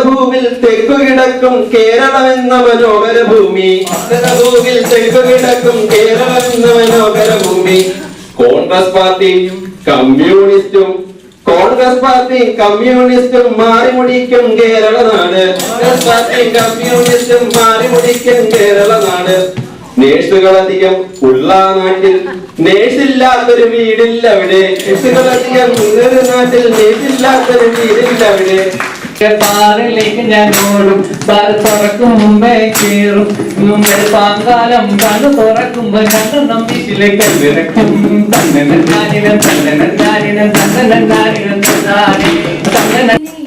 മന്ദരഭൂവിൽ തെക്കുകിടക്കും കേരളമെന്ന മനോഹര ഭൂമി. മന്ദരഭൂവിൽ തെക്കുകിടക്കും കേരളമെന്ന മനോഹര ഭൂമി. കോൺഗ്രസ് പാർട്ടിയും കമ്മ്യൂണിസ്റ്റും മാറിമുടിക്കും കേരള നാട്. കോൺഗ്രസ് പാർട്ടിയും കമ്മ്യൂണിസ്റ്റും മാറിമുടിക്കും കേരള നാട്. നേഴ്സുകളധികം ഉള്ള നാട്ടിൽ നേഴ്സില്ലാത്തൊരു വീടില്ല അവിടെ. നേഴ്സുകളധികം ഉള്ളൊരു നാട്ടിൽ നേഴ്സില്ലാത്തൊരു വീടില്ല അവിടെ. പാറിലേക്ക് ഞാൻ ഓടും, തുറക്കും മുമ്പേ കീറും. മുമ്പേ പാങ്കാലം കണ്ണു തുറക്കുമ്പോ ഞങ്ങൾ നമ്മീശിലേക്ക് വിറക്കും. തന്നെ തന്നെ തന്നെ തന്നെ തന്നെ തന്നെ തന്നെ